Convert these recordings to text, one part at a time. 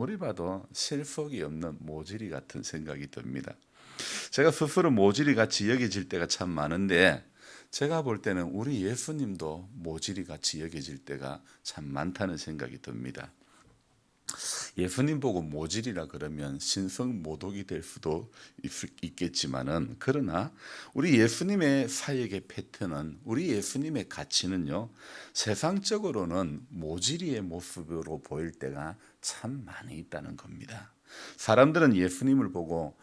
아무리 봐도 실속이 없는 모질이 같은 생각이 듭니다. 제가 스스로 모질이 같이 여겨질 때가 참 많은데 제가 볼 때는 우리 예수님도 모질이 같이 여겨질 때가 참 많다는 생각이 듭니다. 예수님 보고 모질이라 그러면 신성모독이 될 수도 있겠지만은, 그러나 우리 예수님의 사역의 패턴은, 우리 예수님의 가치는요, 세상적으로는 모질이의 모습으로 보일 때가 참 많이 있다는 겁니다. 사람들은 예수님을 보고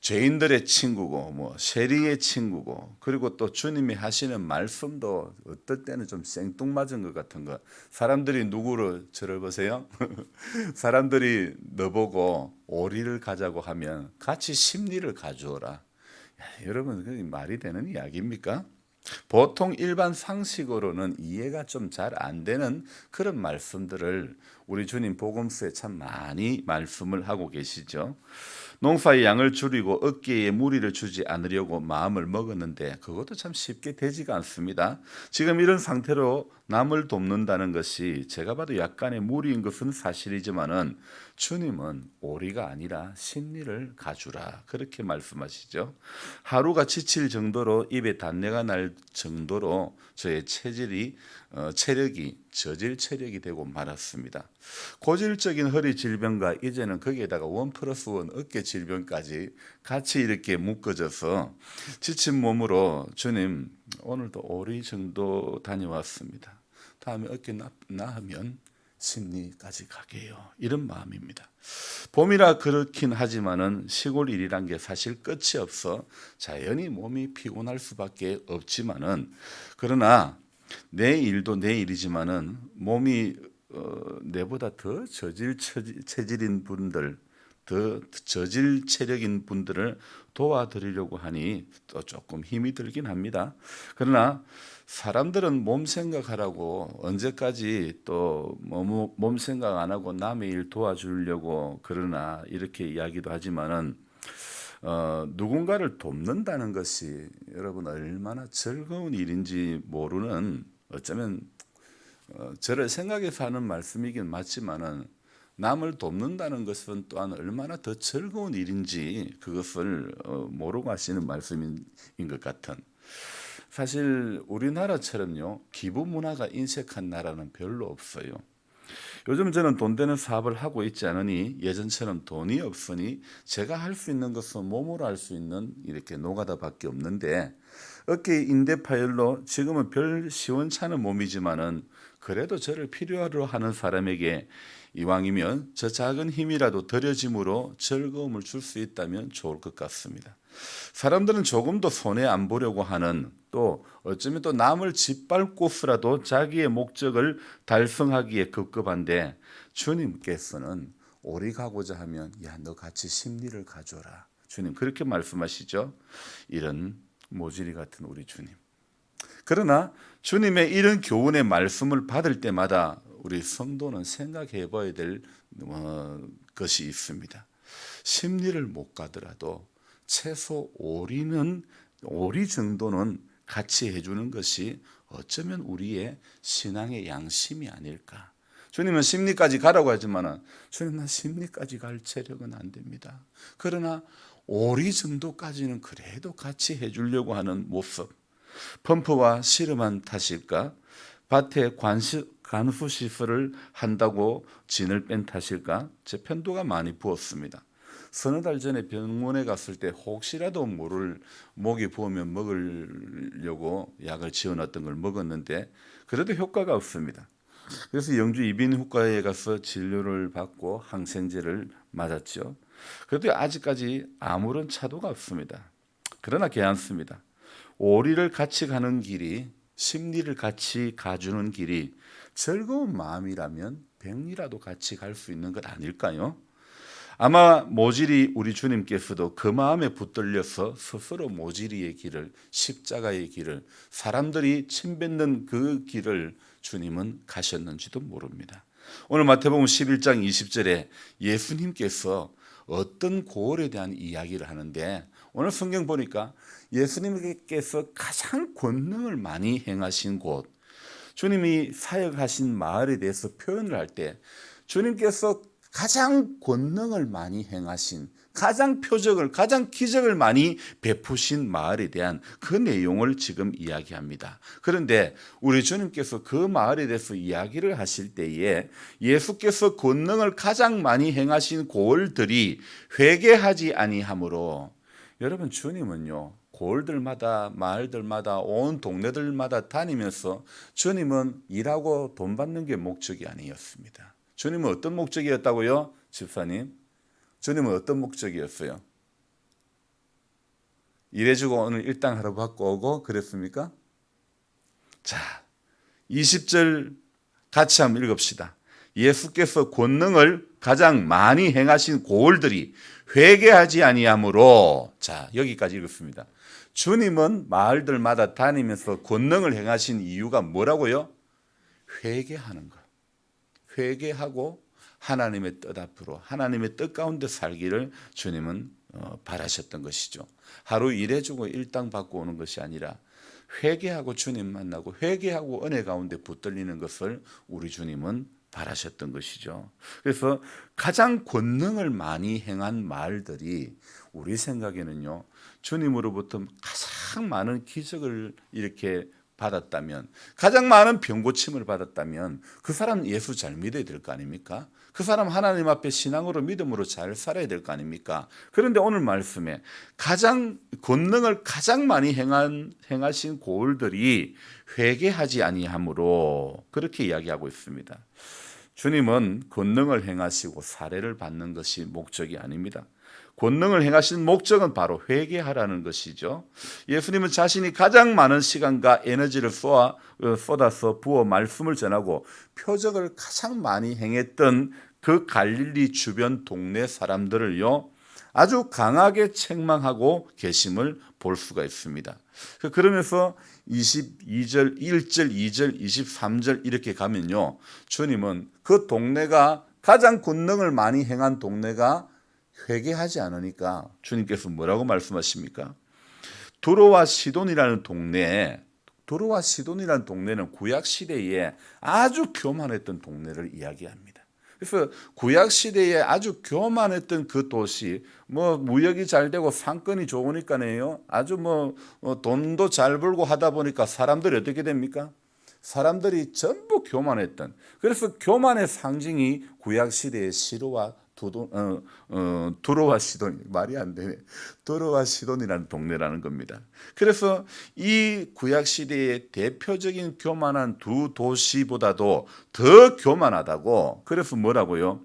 죄인들의 친구고 세리의 친구고, 그리고 또 주님이 하시는 말씀도 어떨 때는 좀 생뚱맞은 것 같은 거. 사람들이 누구를 저를 보세요. 사람들이 너보고 오리를 가자고 하면 같이 심리를 가져오라. 여러분, 그게 말이 되는 이야기입니까? 보통 일반 상식으로는 이해가 좀 잘 안 되는 그런 말씀들을 우리 주님 복음서에 참 많이 말씀을 하고 계시죠. 농사의 양을 줄이고 어깨에 무리를 주지 않으려고 마음을 먹었는데 그것도 참 쉽게 되지가 않습니다. 지금 이런 상태로 남을 돕는다는 것이 제가 봐도 약간의 무리인 것은 사실이지만은, 주님은 오리가 아니라 심리를 가주라, 그렇게 말씀하시죠. 하루가 지칠 정도로 입에 단내가 날 정도로 저의 체력이 저질 체력이 되고 말았습니다. 고질적인 허리 질병과 이제는 거기에다가 1+1 어깨 질병까지 같이 이렇게 묶어져서 지친 몸으로 주님, 오늘도 오리 정도 다녀왔습니다. 다음에 어깨 나으면 심리까지 가게요. 이런 마음입니다. 봄이라 그렇긴 하지만은 시골 일이란 게 사실 끝이 없어 자연히 몸이 피곤할 수밖에 없지만은, 그러나 내 일도 내 일이지만은 몸이 내보다 더 저질 체질인 분들, 더 저질 체력인 분들을 도와드리려고 하니 또 조금 힘이 들긴 합니다. 그러나 사람들은 몸 생각하라고 언제까지 또 몸 생각 안 하고 남의 일 도와주려고 그러나, 이렇게 이야기도 하지만은 누군가를 돕는다는 것이 여러분 얼마나 즐거운 일인지 모르는, 어쩌면 저를 생각해서 하는 말씀이긴 맞지만은, 남을 돕는다는 것은 또한 얼마나 더 즐거운 일인지 그것을 모르고 하시는 말씀인 것 같은. 사실 우리나라처럼요, 기부 문화가 인색한 나라는 별로 없어요. 요즘 저는 돈 되는 사업을 하고 있지 않으니, 예전처럼 돈이 없으니 제가 할 수 있는 것은 몸으로 할 수 있는 이렇게 노가다밖에 없는데, 어깨 인대 파열로 지금은 별 시원찮은 몸이지만은 그래도 저를 필요로 하는 사람에게 이왕이면 저 작은 힘이라도 드려짐으로 즐거움을 줄 수 있다면 좋을 것 같습니다. 사람들은 조금 더 손해 안 보려고 하는, 또 어쩌면 또 남을 짓밟고서라도 자기의 목적을 달성하기에 급급한데, 주님께서는 오리 가고자 하면 야, 너 같이 심리를 가져라. 주님 그렇게 말씀하시죠. 이런 모질이 같은 우리 주님. 그러나 주님의 이런 교훈의 말씀을 받을 때마다 우리 성도는 생각해 봐야 될 것이 있습니다. 심리를 못 가더라도 최소 오리 정도는 같이 해주는 것이 어쩌면 우리의 신앙의 양심이 아닐까. 주님은 심리까지 가라고 하지만, 주님 난 심리까지 갈 체력은 안 됩니다. 그러나 오리 정도까지는 그래도 같이 해주려고 하는 모습. 펌프와 씨름한 탓일까? 밭에 간수 시설을 한다고 진을 뺀 탓일까? 제 편도가 많이 부었습니다. 서너 달 전에 병원에 갔을 때 혹시라도 모를 목이 부으면 먹으려고 약을 지어놨던 걸 먹었는데 그래도 효과가 없습니다. 그래서 영주 이비인후과에 가서 진료를 받고 항생제를 맞았죠. 그래도 아직까지 아무런 차도가 없습니다. 그러나 괜찮습니다. 오리를 같이 가는 길이, 심리를 같이 가주는 길이 즐거운 마음이라면 백리라도 같이 갈 수 있는 것 아닐까요? 아마 모질이 우리 주님께서도 그 마음에 붙들려서 스스로 모질이의 길을, 십자가의 길을, 사람들이 침뱉는 그 길을 주님은 가셨는지도 모릅니다. 오늘 마태복음 11장 20절에 예수님께서 어떤 고을에 대한 이야기를 하는데, 오늘 성경 보니까 예수님께서 가장 권능을 많이 행하신 곳, 주님이 사역하신 마을에 대해서 표현을 할 때 주님께서 가장 권능을 많이 행하신, 가장 표적을, 가장 기적을 많이 베푸신 마을에 대한 그 내용을 지금 이야기합니다. 그런데 우리 주님께서 그 마을에 대해서 이야기를 하실 때에 예수께서 권능을 가장 많이 행하신 고을들이 회개하지 아니하므로, 여러분 주님은요 고을들마다 마을들마다 온 동네들마다 다니면서 주님은 일하고 돈 받는 게 목적이 아니었습니다. 주님은 어떤 목적이었다고요? 집사님, 주님은 어떤 목적이었어요? 일해주고 오늘 일당 하루 받고 오고 그랬습니까? 자, 20절 같이 한번 읽읍시다. 예수께서 권능을 가장 많이 행하신 고을들이 회개하지 아니하므로, 자 여기까지 읽었습니다. 주님은 마을들마다 다니면서 권능을 행하신 이유가 뭐라고요? 회개하는 것. 회개하고 하나님의 뜻 앞으로, 하나님의 뜻 가운데 살기를 주님은 바라셨던 것이죠. 하루 일해주고 일당 받고 오는 것이 아니라 회개하고 주님 만나고 회개하고 은혜 가운데 붙들리는 것을 우리 주님은 바라셨던 것이죠. 그래서 가장 권능을 많이 행한 말들이 우리 생각에는요, 주님으로부터 가장 많은 기적을 이렇게 받았다면, 가장 많은 병고침을 받았다면 그 사람 예수 잘 믿어야 될 거 아닙니까? 그 사람 하나님 앞에 신앙으로 믿음으로 잘 살아야 될 거 아닙니까? 그런데 오늘 말씀에 가장 권능을 가장 많이 행하신 고을들이 회개하지 아니하므로 그렇게 이야기하고 있습니다. 주님은 권능을 행하시고 사례를 받는 것이 목적이 아닙니다. 권능을 행하신 목적은 바로 회개하라는 것이죠. 예수님은 자신이 가장 많은 시간과 에너지를 쏟아서 부어 말씀을 전하고 표적을 가장 많이 행했던 그 갈릴리 주변 동네 사람들을요 아주 강하게 책망하고 계심을 볼 수가 있습니다. 그러면서 22절, 1절, 2절, 23절 이렇게 가면요, 주님은 그 동네가 가장 권능을 많이 행한 동네가 회개하지 않으니까 주님께서 뭐라고 말씀하십니까? 두로와 시돈이라는 동네에, 두로와 시돈이라는 동네는 구약 시대에 아주 교만했던 동네를 이야기합니다. 그래서 구약 시대에 아주 교만했던 그 도시, 뭐 무역이 잘 되고 상권이 좋으니까요, 아주 뭐 돈도 잘 벌고 하다 보니까 사람들이 어떻게 됩니까? 사람들이 전부 교만했던, 그래서 교만의 상징이 구약 시대의 시로와 두로와 시돈, 말이 안 되네. 두로와 시돈이라는 동네라는 겁니다. 그래서 이 구약 시대의 대표적인 교만한 두 도시보다도 더 교만하다고. 그래서 뭐라고요?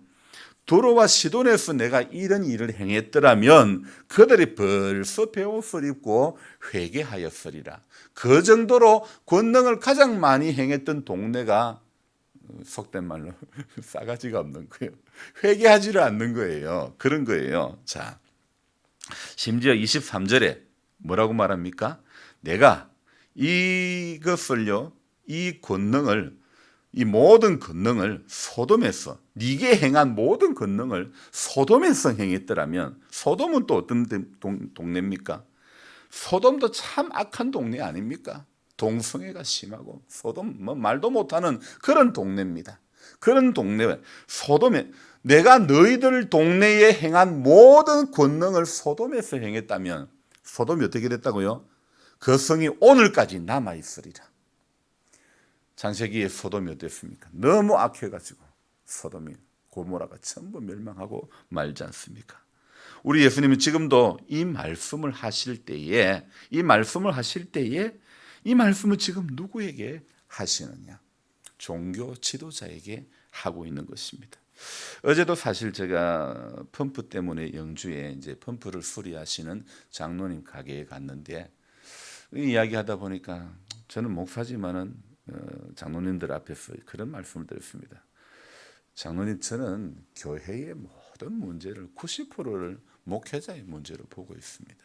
두로와 시돈에서 내가 이런 일을 행했더라면 그들이 벌써 베옷을 입고 회개하였으리라. 그 정도로 권능을 가장 많이 행했던 동네가 속된 말로 싸가지가 없는 거예요. 회개하지를 않는 거예요. 그런 거예요. 자, 심지어 23절에 뭐라고 말합니까? 내가 이것을요, 이 권능을, 이 모든 권능을 소돔에서, 네게 행한 모든 권능을 소돔에서 행했더라면, 소돔은 또 어떤 동네입니까? 소돔도 참 악한 동네 아닙니까? 동성애가 심하고 소돔 뭐 말도 못하는 그런 동네입니다. 그런 동네, 소돔에 내가 너희들 동네에 행한 모든 권능을 소돔에서 행했다면 소돔이 어떻게 됐다고요? 그 성이 오늘까지 남아 있으리라. 창세기의 소돔이 어땠습니까? 너무 악해가지고 소돔이, 고모라가 전부 멸망하고 말지 않습니까? 우리 예수님은 지금도 이 말씀을 하실 때에, 이 말씀을 지금 누구에게 하시느냐? 종교 지도자에게 하고 있는 것입니다. 어제도 사실 제가 펌프 때문에 영주에 이제 펌프를 수리하시는 장로님 가게에 갔는데, 이야기하다 보니까 저는 목사지만은 장로님들 앞에서 그런 말씀을 드렸습니다. 장로님, 저는 교회의 모든 문제를 90%를 목회자의 문제로 보고 있습니다.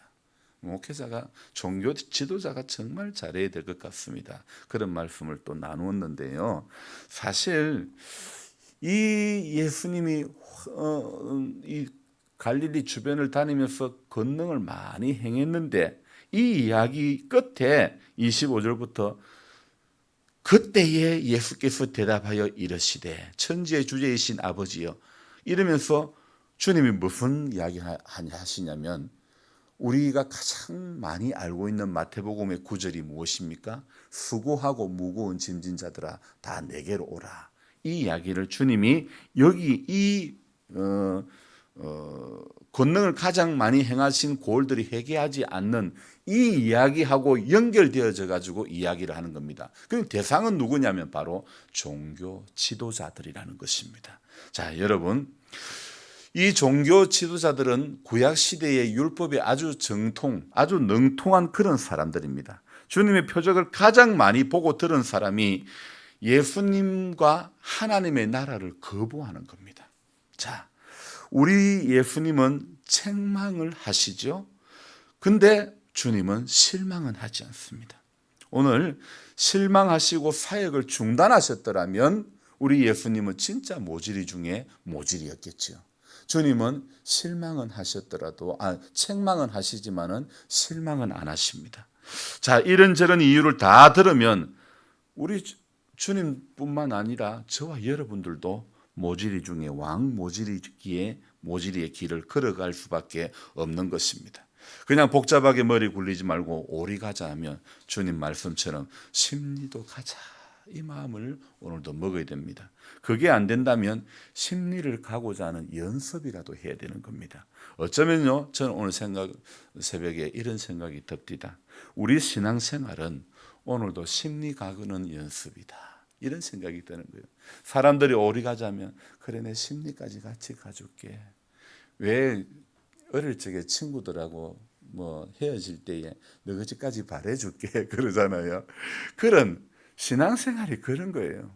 목회자가, 종교 지도자가 정말 잘해야 될 것 같습니다. 그런 말씀을 또 나누었는데요. 사실 이 예수님이 이 갈릴리 주변을 다니면서 권능을 많이 행했는데, 이 이야기 끝에 25절부터 그때에 예수께서 대답하여 이르시되, 천지의 주제이신 아버지여, 이러면서 주님이 무슨 이야기 하시냐면 우리가 가장 많이 알고 있는 마태복음의 구절이 무엇입니까? 수고하고 무거운 짐진 자들아 다 내게로 오라. 이 이야기를 주님이 여기 이 권능을 가장 많이 행하신 고을들이 회개하지 않는 이 이야기하고 연결되어져 가지고 이야기를 하는 겁니다. 그럼 대상은 누구냐면 바로 종교 지도자들이라는 것입니다. 자, 여러분, 이 종교 지도자들은 구약 시대의 율법에 아주 아주 능통한 그런 사람들입니다. 주님의 표적을 가장 많이 보고 들은 사람이 예수님과 하나님의 나라를 거부하는 겁니다. 자, 우리 예수님은 책망을 하시죠. 근데 주님은 실망은 하지 않습니다. 오늘 실망하시고 사역을 중단하셨더라면 우리 예수님은 진짜 모질이 중에 모질이었겠죠. 주님은 실망은 하셨더라도 책망은 하시지만은 실망은 안 하십니다. 자, 이런저런 이유를 다 들으면 우리 주님뿐만 아니라 저와 여러분들도 모질이 중에 모질이의 길을 걸어갈 수밖에 없는 것입니다. 그냥 복잡하게 머리 굴리지 말고 오리 가자 하면 주님 말씀처럼 심리도 가자 이 마음을 오늘도 먹어야 됩니다. 그게 안 된다면 심리를 가고자 하는 연습이라도 해야 되는 겁니다. 어쩌면요, 저는 오늘 새벽에 이런 생각이 듭니다. 우리 신앙생활은 오늘도 심리 가는 연습이다. 이런 생각이 드는 거예요. 사람들이 오리 가자면 그래 내 심리까지 같이 가줄게. 왜 어릴 적에 친구들하고 헤어질 때에 너 집까지 바래줄게 그러잖아요. 그런 신앙생활이 그런 거예요.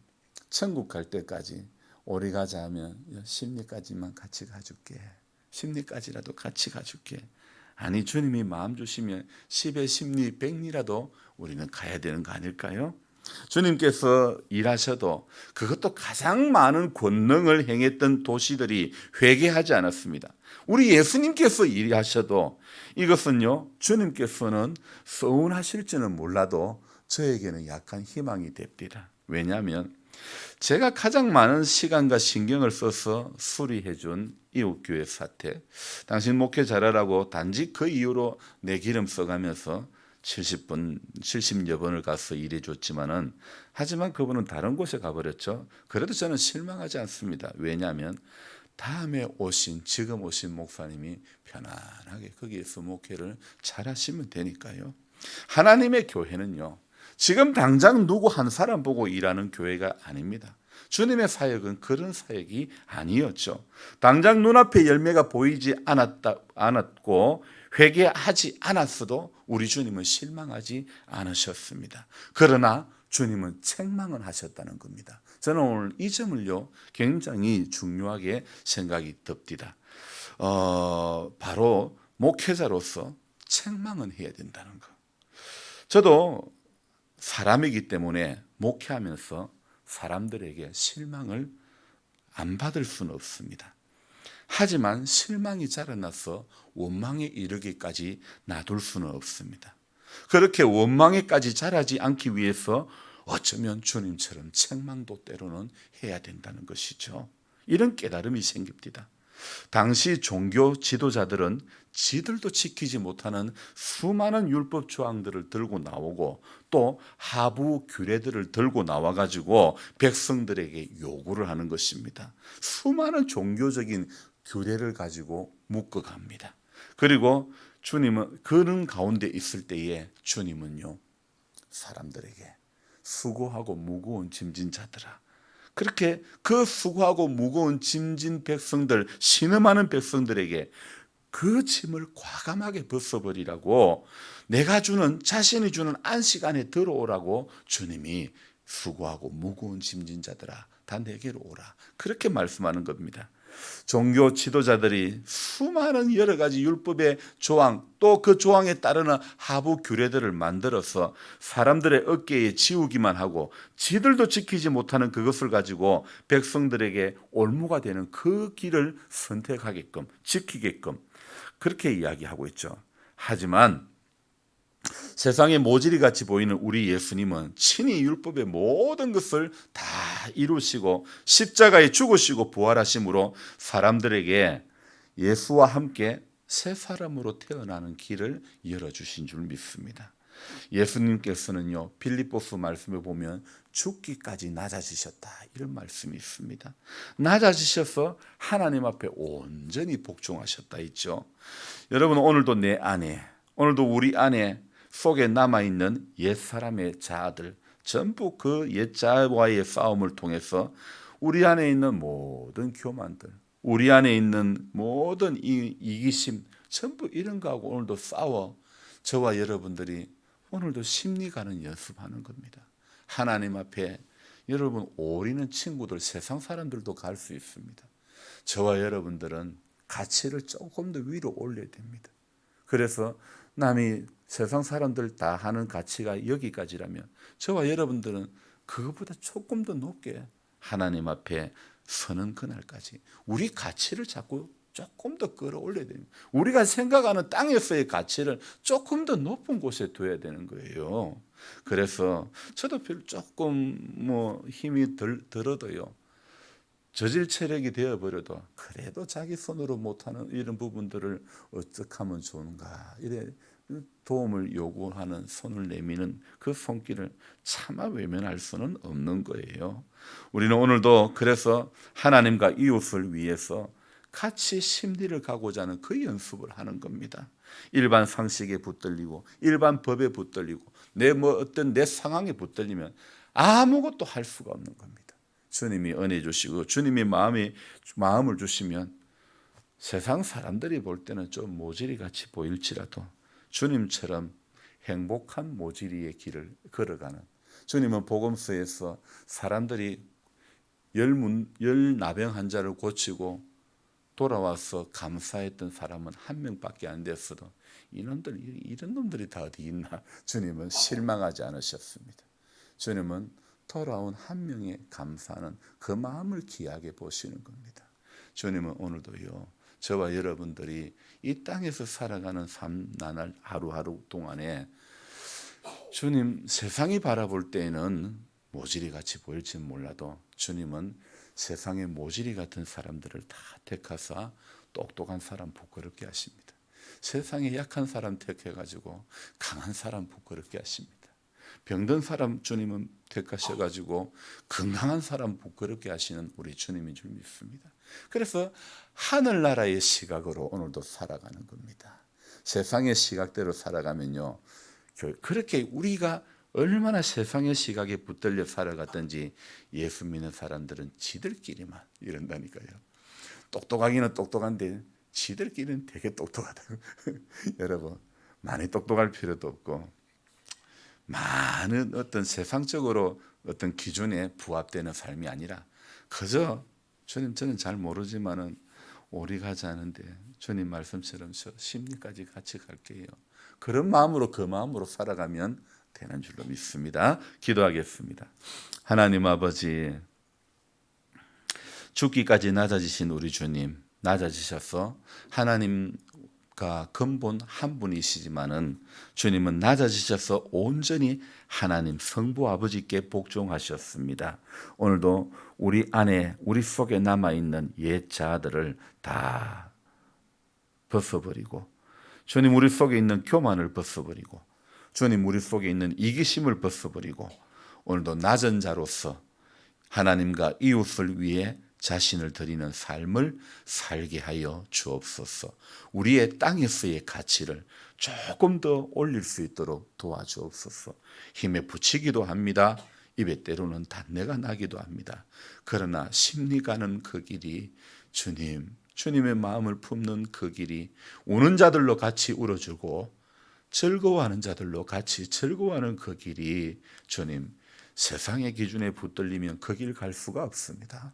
천국 갈 때까지 오리 가자 하면 심리까지만 같이 가줄게. 심리까지라도 같이 가줄게. 아니 주님이 마음 주시면 10의 심리 100리라도 우리는 가야 되는 거 아닐까요? 주님께서 일하셔도 그것도 가장 많은 권능을 행했던 도시들이 회개하지 않았습니다. 우리 예수님께서 일하셔도 이것은요, 주님께서는 서운하실지는 몰라도 저에게는 약간 희망이 됩니다. 왜냐하면 제가 가장 많은 시간과 신경을 써서 수리해 준 이웃교회 사태, 당신 목회 잘하라고 단지 그 이유로 내 기름 써가면서 70여 번을 가서 일해 줬지만은 하지만 그분은 다른 곳에 가버렸죠. 그래도 저는 실망하지 않습니다. 왜냐하면 지금 오신 목사님이 편안하게 거기에서 목회를 잘하시면 되니까요. 하나님의 교회는요, 지금 당장 누구 한 사람 보고 일하는 교회가 아닙니다. 주님의 사역은 그런 사역이 아니었죠. 당장 눈앞에 열매가 보이지 않았고 회개하지 않았어도 우리 주님은 실망하지 않으셨습니다. 그러나 주님은 책망을 하셨다는 겁니다. 저는 오늘 이 점을요 굉장히 중요하게 생각이 듭니다. 바로 목회자로서 책망은 해야 된다는 것. 저도 사람이기 때문에 목회하면서 사람들에게 실망을 안 받을 수는 없습니다. 하지만 실망이 자라나서 원망에 이르기까지 놔둘 수는 없습니다. 그렇게 원망에까지 자라지 않기 위해서 어쩌면 주님처럼 책망도 때로는 해야 된다는 것이죠. 이런 깨달음이 생깁니다. 당시 종교 지도자들은 지들도 지키지 못하는 수많은 율법 조항들을 들고 나오고 또 하부 규례들을 들고 나와가지고 백성들에게 요구를 하는 것입니다. 수많은 종교적인 규례를 가지고 묶어갑니다. 그리고 주님은 그런 가운데 있을 때에 주님은요 사람들에게 수고하고 무거운 짐진 자들아, 그렇게 그 수고하고 무거운 짐진 백성들, 신음하는 백성들에게 그 짐을 과감하게 벗어버리라고, 자신이 주는 안식 안에 들어오라고 주님이 수고하고 무거운 짐진 자들아 다 내게로 오라, 그렇게 말씀하는 겁니다. 종교 지도자들이 수많은 여러 가지 율법의 조항, 또 그 조항에 따르는 하부 규례들을 만들어서 사람들의 어깨에 지우기만 하고 지들도 지키지 못하는 그것을 가지고 백성들에게 올무가 되는 그 길을 선택하게끔, 지키게끔 그렇게 이야기하고 있죠. 하지만 세상에 모질이 같이 보이는 우리 예수님은 친히 율법의 모든 것을 다 이루시고 십자가에 죽으시고 부활하심으로 사람들에게 예수와 함께 새 사람으로 태어나는 길을 열어주신 줄 믿습니다. 예수님께서는요, 빌립보서 말씀을 보면 죽기까지 낮아지셨다 이런 말씀이 있습니다. 낮아지셔서 하나님 앞에 온전히 복종하셨다 있죠. 여러분, 오늘도 내 안에, 오늘도 우리 안에 속에 남아있는 옛사람의 자아들, 전부 그 옛자와의 싸움을 통해서 우리 안에 있는 모든 교만들, 우리 안에 있는 모든 이기심, 전부 이런 거하고 오늘도 싸워 저와 여러분들이 오늘도 심리 가는 연습하는 겁니다. 하나님 앞에 여러분 오리는 친구들, 세상 사람들도 갈 수 있습니다. 저와 여러분들은 가치를 조금 더 위로 올려야 됩니다. 그래서 남이 세상 사람들 다 하는 가치가 여기까지라면 저와 여러분들은 그것보다 조금 더 높게 하나님 앞에 서는 그날까지 우리 가치를 자꾸 조금 더 끌어올려야 됩니다. 우리가 생각하는 땅에서의 가치를 조금 더 높은 곳에 둬야 되는 거예요. 그래서 저도 조금 힘이 들어도요, 저질 체력이 되어버려도 그래도 자기 손으로 못하는 이런 부분들을 어떻게 하면 좋은가, 이래 도움을 요구하는 손을 내미는 그 손길을 차마 외면할 수는 없는 거예요. 우리는 오늘도 그래서 하나님과 이웃을 위해서 같이 심리를 가고자 하는 그 연습을 하는 겁니다. 일반 상식에 붙들리고 일반 법에 붙들리고 어떤 내 상황에 붙들리면 아무것도 할 수가 없는 겁니다. 주님이 은혜 주시고 주님이 마음을 주시면 세상 사람들이 볼 때는 좀 모질이 같이 보일지라도 주님처럼 행복한 모질이의 길을 걸어가는, 주님은 복음서에서 사람들이 열 나병 환자를 고치고 돌아와서 감사했던 사람은 한 명밖에 안 됐어도 이런 놈들이 다 어디 있나, 주님은 실망하지 않으셨습니다. 주님은 돌아온 한 명의 감사는 그 마음을 귀하게 보시는 겁니다. 주님은 오늘도요, 저와 여러분들이 이 땅에서 살아가는 삶 나날 하루하루 동안에 주님 세상이 바라볼 때에는 모질이 같이 보일지는 몰라도 주님은 세상의 모질이 같은 사람들을 다 택하사 똑똑한 사람 부끄럽게 하십니다. 세상에 약한 사람 택해가지고 강한 사람 부끄럽게 하십니다. 병든 사람 주님은 택하셔가지고 건강한 사람 부끄럽게 하시는 우리 주님인 줄 믿습니다. 그래서 하늘나라의 시각으로 오늘도 살아가는 겁니다. 세상의 시각대로 살아가면요, 그렇게 우리가 얼마나 세상의 시각에 붙들려 살아갔든지 예수 믿는 사람들은 지들끼리만 이런다니까요. 똑똑하기는 똑똑한데 지들끼리는 되게 똑똑하다고. 여러분, 많이 똑똑할 필요도 없고 많은 어떤 세상적으로 어떤 기준에 부합되는 삶이 아니라 그저 저는 잘 모르지만은 오리 가지 않은데 주님 말씀처럼 저 심리까지 같이 갈게요. 그런 마음으로 그 마음으로 살아가면 되는 줄로 믿습니다. 기도하겠습니다. 하나님 아버지, 죽기까지 낮아지신 우리 주님, 낮아지셔서 하나님과 근본 한 분이시지만은 주님은 낮아지셔서 온전히 하나님 성부 아버지께 복종하셨습니다. 오늘도 우리 안에 우리 속에 남아있는 옛 자아들을 다 벗어버리고 주님 우리 속에 있는 교만을 벗어버리고 주님 우리 속에 있는 이기심을 벗어버리고 오늘도 낮은 자로서 하나님과 이웃을 위해 자신을 드리는 삶을 살게 하여 주옵소서. 우리의 땅에서의 가치를 조금 더 올릴 수 있도록 도와주옵소서. 힘에 부치기도 합니다. 입에 때로는 단내가 나기도 합니다. 그러나 심리 가는 그 길이 주님의 마음을 품는 그 길이 우는 자들로 같이 울어주고 즐거워하는 자들로 같이 즐거워하는 그 길이 주님, 세상의 기준에 붙들리면 그 길 갈 수가 없습니다.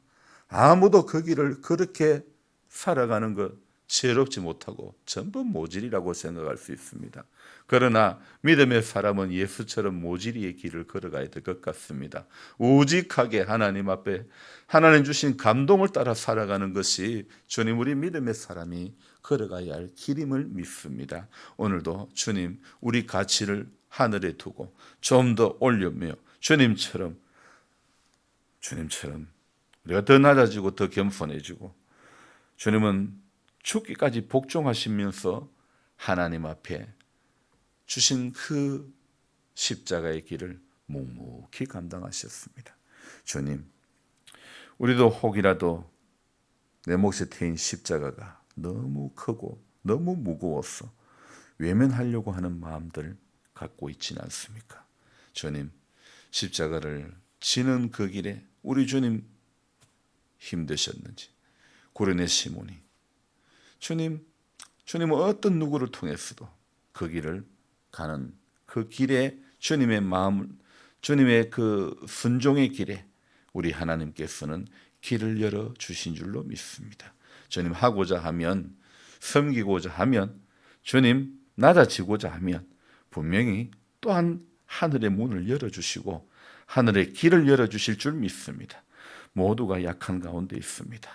아무도 그 길을 그렇게 살아가는 것 지혜롭지 못하고 전부 모질이라고 생각할 수 있습니다. 그러나 믿음의 사람은 예수처럼 모질이의 길을 걸어가야 될 것 같습니다. 우직하게 하나님 앞에 하나님 주신 감동을 따라 살아가는 것이 주님 우리 믿음의 사람이 걸어가야 할 길임을 믿습니다. 오늘도 주님 우리 가치를 하늘에 두고 좀 더 올려며 주님처럼 우리가 더 낮아지고 더 겸손해지고 주님은 죽기까지 복종하시면서 하나님 앞에 주신 그 십자가의 길을 묵묵히 감당하셨습니다. 주님, 우리도 혹이라도 내 몫에 태인 십자가가 너무 크고 너무 무거워서 외면하려고 하는 마음들 갖고 있지는 않습니까? 주님, 십자가를 지는 그 길에 우리 주님 힘드셨는지 구레네 시몬이 주님은 어떤 누구를 통해서도 그 길을 가는 그 길에 주님의 마음, 주님의 그 순종의 길에 우리 하나님께서는 길을 열어 주신 줄로 믿습니다. 주님 하고자 하면, 섬기고자 하면, 주님 낮아지고자 하면 분명히 또한 하늘의 문을 열어주시고 하늘의 길을 열어주실 줄 믿습니다. 모두가 약한 가운데 있습니다.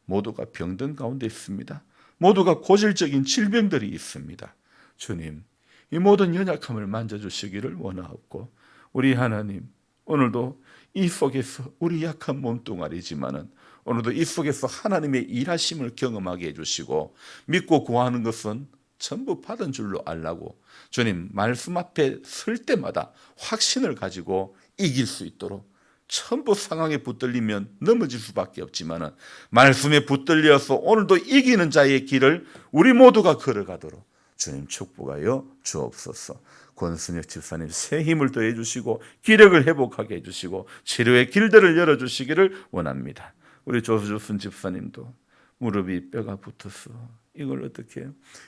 모두가 병든 가운데 있습니다. 모두가 고질적인 질병들이 있습니다. 주님, 이 모든 연약함을 만져주시기를 원하옵고 우리 하나님, 오늘도 이 속에서 우리 약한 몸뚱아리지만은 오늘도 이 속에서 하나님의 일하심을 경험하게 해주시고 믿고 구하는 것은 전부 받은 줄로 알라고 주님 말씀 앞에 설 때마다 확신을 가지고 이길 수 있도록 전부 상황에 붙들리면 넘어질 수밖에 없지만 말씀에 붙들려서 오늘도 이기는 자의 길을 우리 모두가 걸어가도록 주님 축복하여 주옵소서. 권순혁 집사님 새 힘을 더해 주시고 기력을 회복하게 해주시고 치료의 길들을 열어주시기를 원합니다. 우리 조수준 집사님도 무릎이 뼈가 붙어서 이걸 어떻게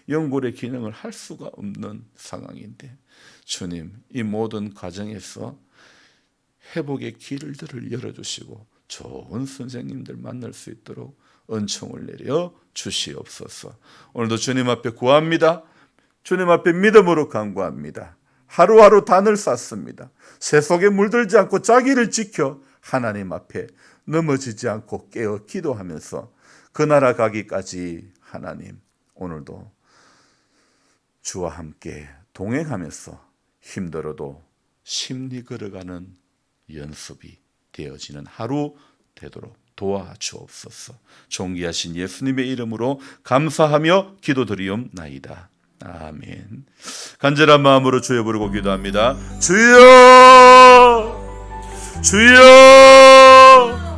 연골의 기능을 할 수가 없는 상황인데 주님 이 모든 과정에서 회복의 길들을 열어주시고 좋은 선생님들 만날 수 있도록 은총을 내려 주시옵소서. 오늘도 주님 앞에 구합니다. 주님 앞에 믿음으로 간구합니다. 하루하루 단을 쌓습니다. 새 속에 물들지 않고 자기를 지켜 하나님 앞에 넘어지지 않고 깨어 기도하면서 그 나라 가기까지 하나님 오늘도 주와 함께 동행하면서 힘들어도 심리 걸어가는 연습이 되어지는 하루 되도록 도와주옵소서. 존귀하신 예수님의 이름으로 감사하며 기도드리옵나이다. 아멘. 간절한 마음으로 주여 부르고 기도합니다. 주여 주여